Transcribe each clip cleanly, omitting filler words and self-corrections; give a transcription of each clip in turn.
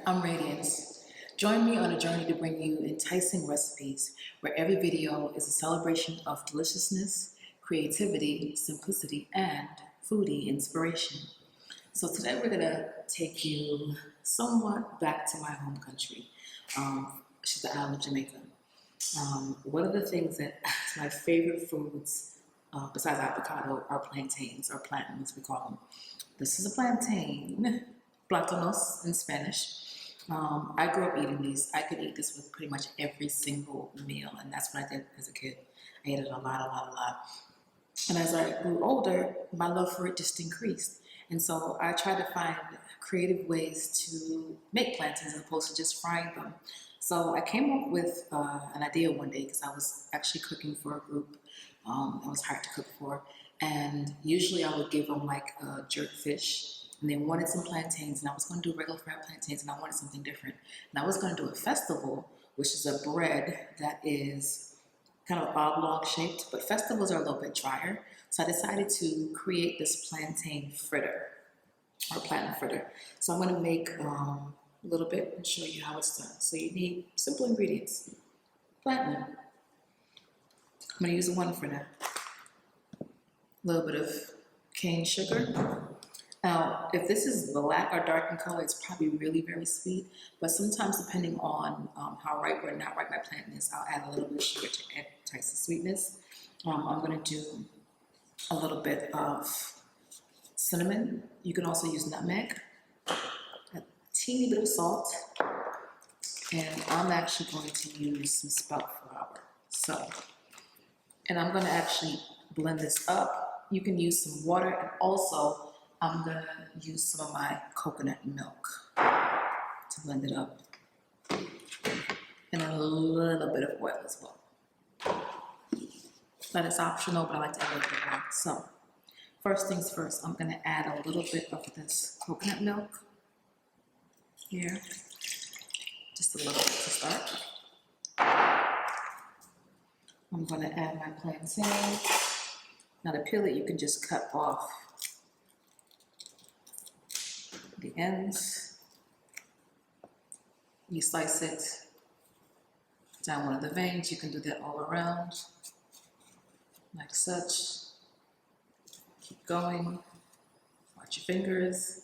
I'm Radiance. Join me on a journey to bring you enticing recipes where every video is a celebration of deliciousness, creativity, simplicity, and foodie inspiration. So today we're gonna take you somewhat back to my home country, which is the island of Jamaica. One of the things that is my favorite foods, besides avocado, are plantains, or plantain as we call them. This is a plantain, plátanos in Spanish. I grew up eating these. I could eat this with pretty much every single meal, and that's what I did as a kid. I ate it a lot. And as I grew older, my love for it just increased. And so I tried to find creative ways to make plantains as opposed to just frying them. So I came up with an idea one day because I was actually cooking for a group I was hired to cook for. And usually I would give them like a jerk fish, and they wanted some plantains, and I was going to do regular fried plantains, and I wanted something different. And I was going to do a festival, which is a bread that is kind of oblong shaped, but festivals are a little bit drier. So I decided to create this plantain fritter, or plantain fritter. So I'm going to make a little bit and show you how it's done. So you need simple ingredients. Plantain. I'm going to use one for now. A little bit of cane sugar. Now, if this is black or dark in color, it's probably really very sweet, but sometimes depending on how ripe or not ripe my plantain is, I'll add a little bit of sugar to entice the sweetness. I'm going to do a little bit of cinnamon. You can also use nutmeg, a teeny bit of salt, and I'm actually going to use some spelt flour. And I'm going to actually blend this up. You can use some water, and also I'm going to use some of my coconut milk to blend it up. And a little bit of oil as well. But it's optional, but I like to add a little bit of oil. So, first things first, I'm going to add a little bit of this coconut milk here. Just a little bit to start. I'm going to add my plantain. Now to peel it, you can just cut off the ends. You slice it down one of the veins. You can do that all around, like such. Keep going. Watch your fingers.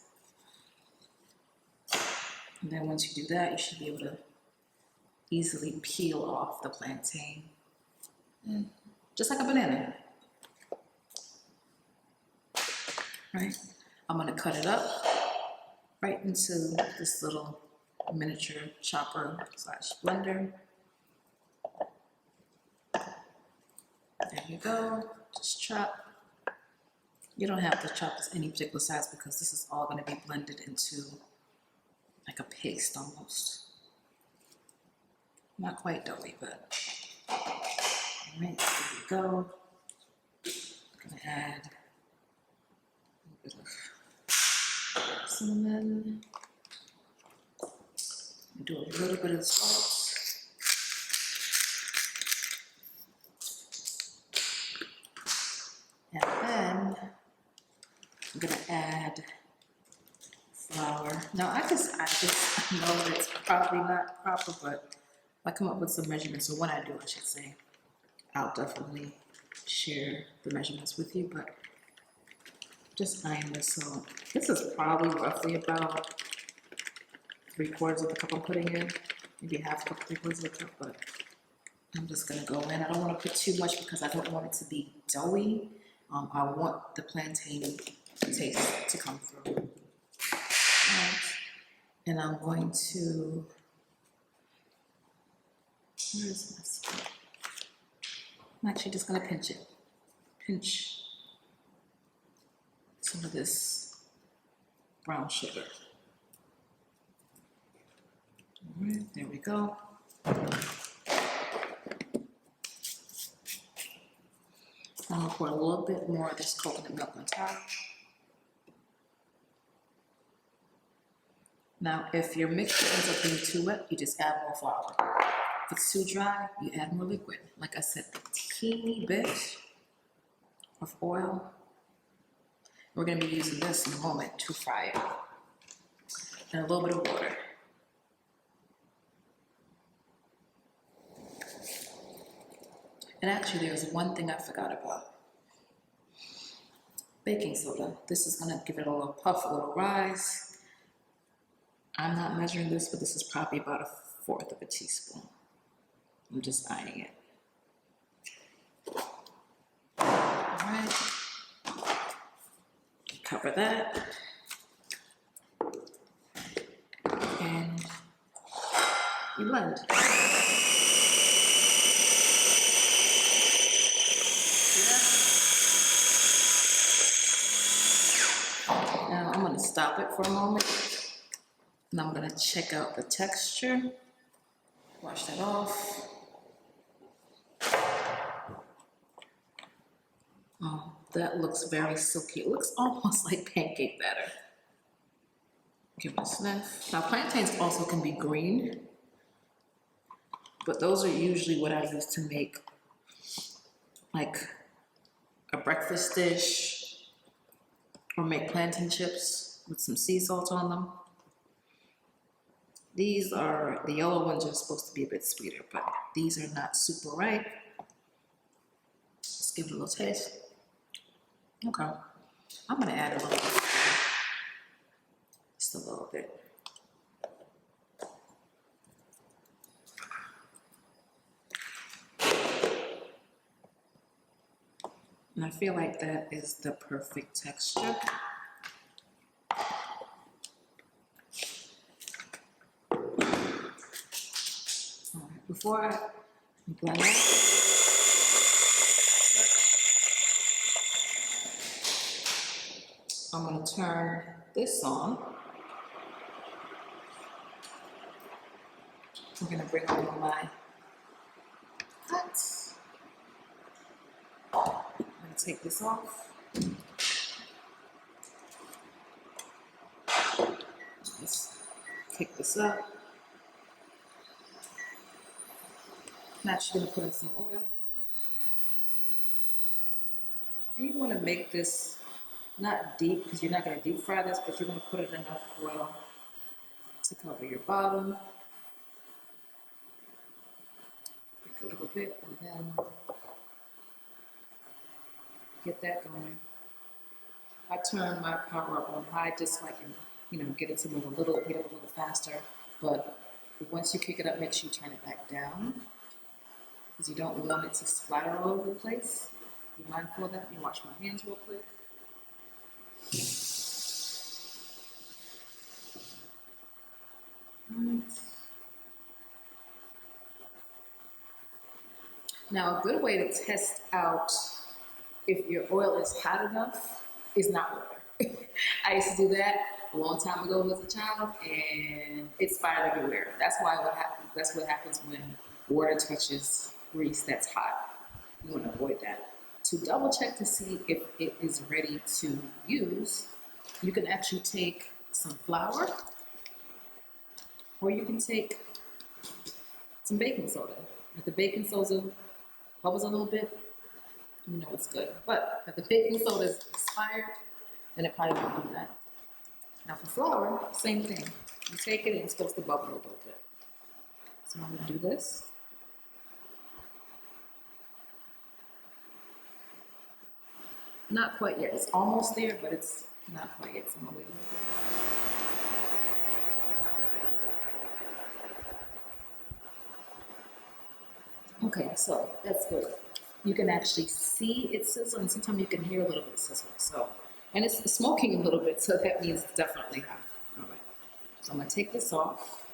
And then once you do that, you should be able to easily peel off the plantain. Just like a banana. Right? I'm going to cut it up right into this little miniature chopper / blender. There you go. Just chop. You don't have to chop this any particular size because this is all going to be blended into like a paste almost. Not quite doughy, but all right, there you go. I'm going to add a little bit of cinnamon. Do a little bit of salt. And then I'm going to add flour. Now I just know that it's probably not proper, but I come up with some measurements. So when I do, I should say, I'll definitely share the measurements with you, but just eyeing this. So this is probably roughly about 3/4 of the cup I'm putting in, maybe half a cup, 3/4 of the cup, but I'm just gonna go in. I don't want to put too much because I don't want it to be doughy. I want the plantain taste to come through. Right. And I'm going to, where is this? I'm actually just gonna pinch it. Pinch some of this brown sugar. All right, there we go. I'm gonna pour a little bit more of this coconut milk on top. Now, if your mixture ends up being too wet, you just add more flour. If it's too dry, you add more liquid. Like I said, a teeny bit of oil. We're gonna be using this in a moment to fry it. And a little bit of water. And actually, there's one thing I forgot about. Baking soda. This is gonna give it a little puff, a little rise. I'm not measuring this, but this is probably about 1/4 of a teaspoon. I'm just eyeing it. All right. Cover that. And you blend. Now I'm gonna stop it for a moment, and I'm gonna check out the texture. Wash that off. Oh, that looks very silky. It looks almost like pancake batter. Give it a sniff. Now plantains also can be green, but those are usually what I use to make like a breakfast dish, or make plantain chips with some sea salt on them. These are, the yellow ones are supposed to be a bit sweeter, but these are not super ripe. Let's give it a little taste. Okay, I'm gonna add a little bit, just a little bit. And I feel like that is the perfect texture. All right, before I blend it, I'm going to turn this on. I'm going to bring over my cuts. I'm going to take this off. Let's kick this up. I'm actually going to put in some oil. You want to make this not deep, because you're not going to deep fry this, but you're going to put in enough oil to cover your bottom. Pick a little bit and then get that going. I turn my power up on high just so I can, get it to move a little faster. But once you kick it up, make sure you turn it back down, because you don't want it to splatter all over the place. Be mindful of that. Let me wash my hands real quick. Right. Now, a good way to test out if your oil is hot enough is not water. I used to do that a long time ago as a child, and it splattered everywhere. That's what happens when water touches grease that's hot. You want to avoid that. To double check to see if it is ready to use, you can actually take some flour, or you can take some baking soda. If the baking soda bubbles a little bit, you know it's good. But if the baking soda is expired, then it probably won't do that. Now for flour, same thing. You take it and it's supposed to bubble a little bit. So I'm gonna do this. Not quite yet. It's almost there, but it's not quite yet. So I'm gonna wait a little bit. Okay, so that's good. You can actually see it sizzle, and sometimes you can hear a little bit of sizzle. So, and it's smoking a little bit, so that means it's definitely hot. All right. So I'm gonna take this off.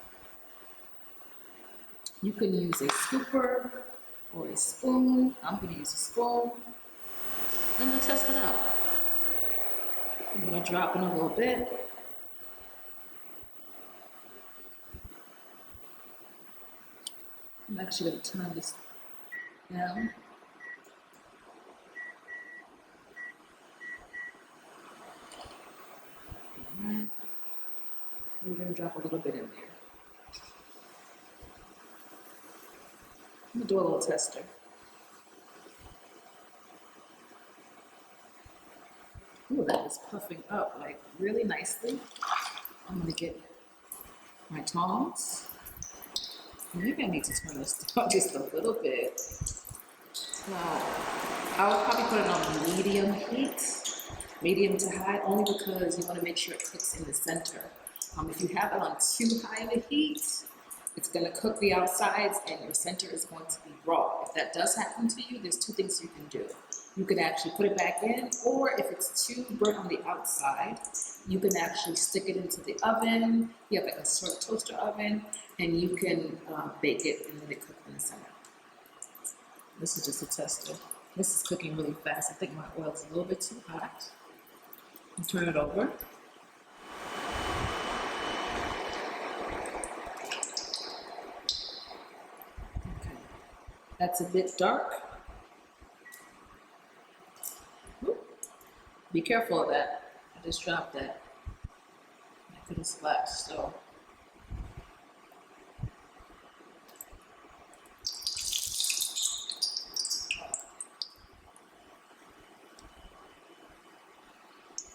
You can use a scooper or a spoon. I'm gonna use a spoon. I'm gonna test it out. I'm gonna drop in a little bit. I'm actually gonna turn this down. Alright. We're gonna drop a little bit in there. I'm gonna do a little tester. Ooh, that is puffing up like really nicely. I'm gonna get my tongs. Maybe I need to turn this down just a little bit. Now, I would probably put it on medium heat, medium to high, only because you want to make sure it cooks in the center. If you have it on too high of a heat, it's going to cook the outsides and your center is going to be raw. If that does happen to you, there's two things you can do. You can actually put it back in, or if it's too burnt on the outside, you can actually stick it into the oven. You have like a sort of toaster oven, and you can bake it and let it cook in the center. This is just a tester. This is cooking really fast. I think my oil is a little bit too hot. I'll turn it over. Okay, that's a bit dark. Be careful of that. I just dropped that. I could have splashed, so.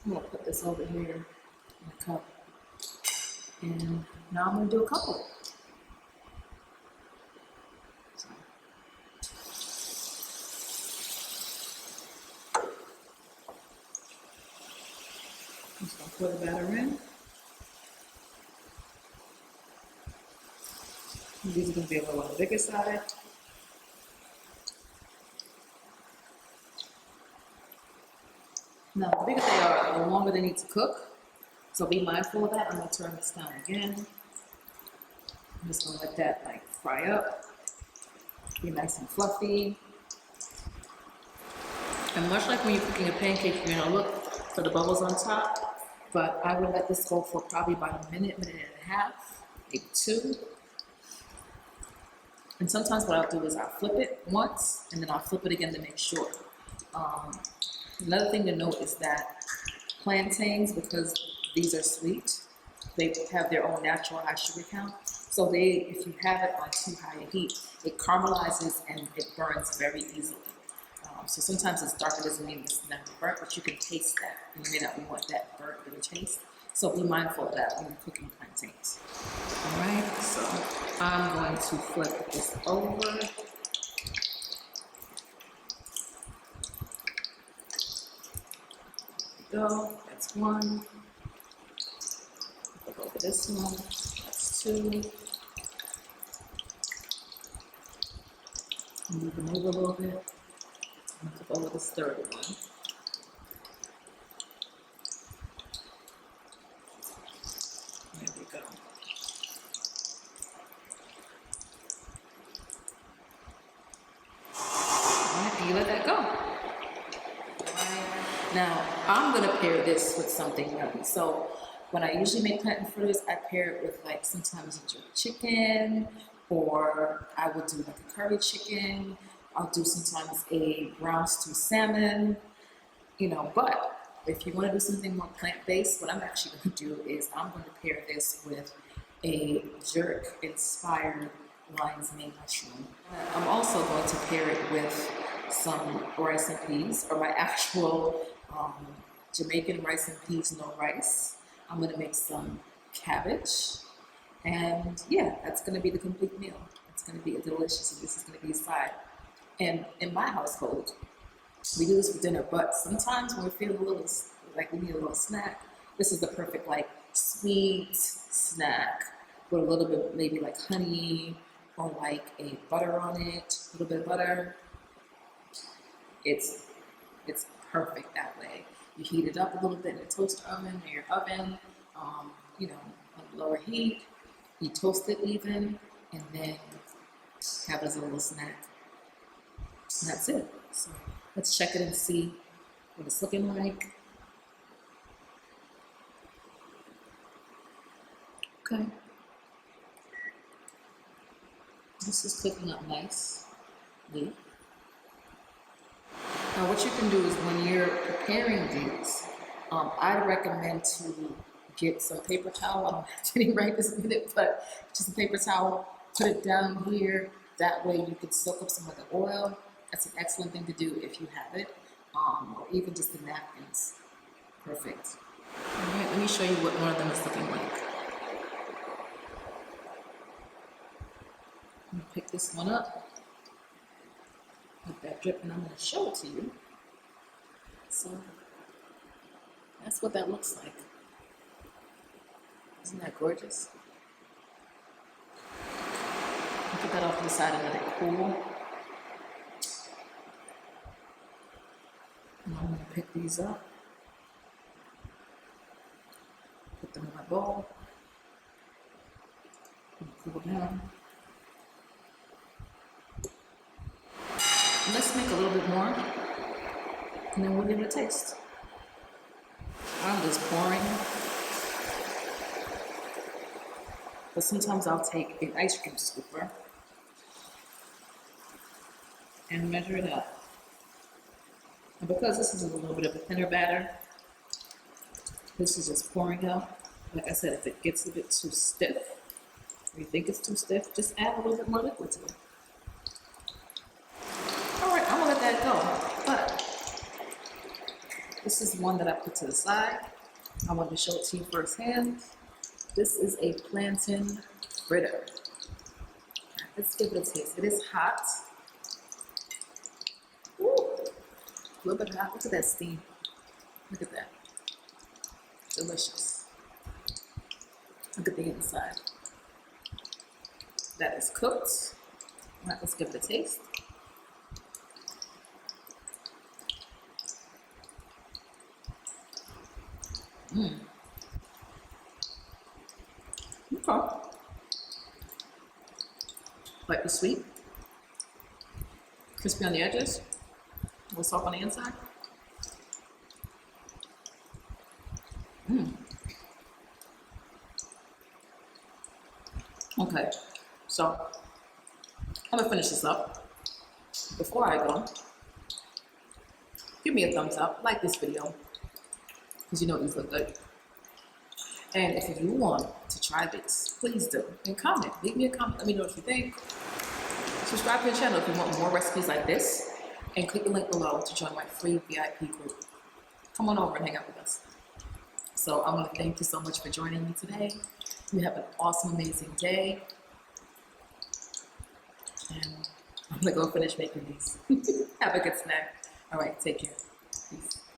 I'm gonna put this over here in a cup. And now I'm gonna do a couple. I'm just gonna pour the batter in. These are gonna be a little on the bigger side. Now, the bigger they are, the longer they need to cook. So be mindful of that. I'm gonna turn this down again. I'm just gonna let that like fry up, be nice and fluffy. And much like when you're cooking a pancake, you're gonna look for the bubbles on top, but I would let this go for probably about a minute, minute and a half, maybe two. And sometimes what I'll do is I'll flip it once, and then I'll flip it again to make sure. Another thing to note is that plantains, because these are sweet, they have their own natural high sugar count. So if you have it on too high a heat, it caramelizes and it burns very easily. So sometimes it's dark, it doesn't mean it's never burnt, but you can taste that. And you may not want that burnt in the taste. So be mindful of that when you're cooking plantains. All right, so I'm going to flip this over. Go, that's one. Flip over this one, that's two. Move them over a little bit. I'm gonna flip over this third one. There we go. All right, and you let that go. Now, I'm gonna pair this with something yummy. So when I usually make plantain fritters, I pair it with like sometimes a jerk chicken, or I would do like a curry chicken. I'll do sometimes a brown stew salmon, but if you wanna do something more plant-based, what I'm actually gonna do is I'm gonna pair this with a jerk-inspired lion's mane mushroom. I'm also going to pair it with some rice and peas, or my actual Jamaican rice and peas, no rice. I'm gonna make some cabbage, and yeah, that's gonna be the complete meal. It's gonna be delicious, and this is gonna be a side. And in my household, we do this for dinner, but sometimes when we're feeling a little, like we need a little snack, this is the perfect like sweet snack with a little bit, maybe like honey, or like a butter on it, a little bit of butter. It's perfect that way. You heat it up a little bit in the toaster oven or your oven, on lower heat. You toast it even, and then have it as a little snack. And that's it. So let's check it and see what it's looking like. Okay. This is cooking up nicely. Now what you can do is when you're preparing these, I'd recommend to get some paper towel. I don't have any right this minute, but just a paper towel, put it down here. That way you can soak up some of the oil. That's an excellent thing to do if you have it, or even just the napkins. Perfect. All right, let me show you what one of them is looking like. Let me pick this one up. with that drip, and I'm going to show it to you. So that's what that looks like. Isn't that gorgeous? Put that off to the side and let it cool. And I'm going to pick these up, put them in my bowl, and cool down. And let's make a little bit more, and then we'll give it a taste. I'm just pouring, but sometimes I'll take an ice cream scooper and measure it up. And because this is a little bit of a thinner batter, this is just pouring out. Like I said, if it gets a bit too stiff, or you think it's too stiff, just add a little bit more liquid to it. All right, I'm gonna let that go. But this is one that I put to the side. I wanted to show it to you firsthand. This is a plantain fritter. Let's give it a taste. It is hot. Ooh, a little bit hot. Look at that steam. Look at that. Delicious. Look at the inside. That is cooked. All right, let's give it a taste. Okay. Like the sweet, crispy on the edges, a little soft on the inside. Okay, so I'm gonna finish this up. Before I go, give me a thumbs up, like this video, because you know these look good. And if you want to try this, please do. And comment. Leave me a comment. Let me know what you think. Subscribe to the channel if you want more recipes like this. And click the link below to join my free VIP group. Come on over and hang out with us. So I want to thank you so much for joining me today. You have an awesome, amazing day. And I'm going to go finish making these. Have a good snack. All right, take care. Peace.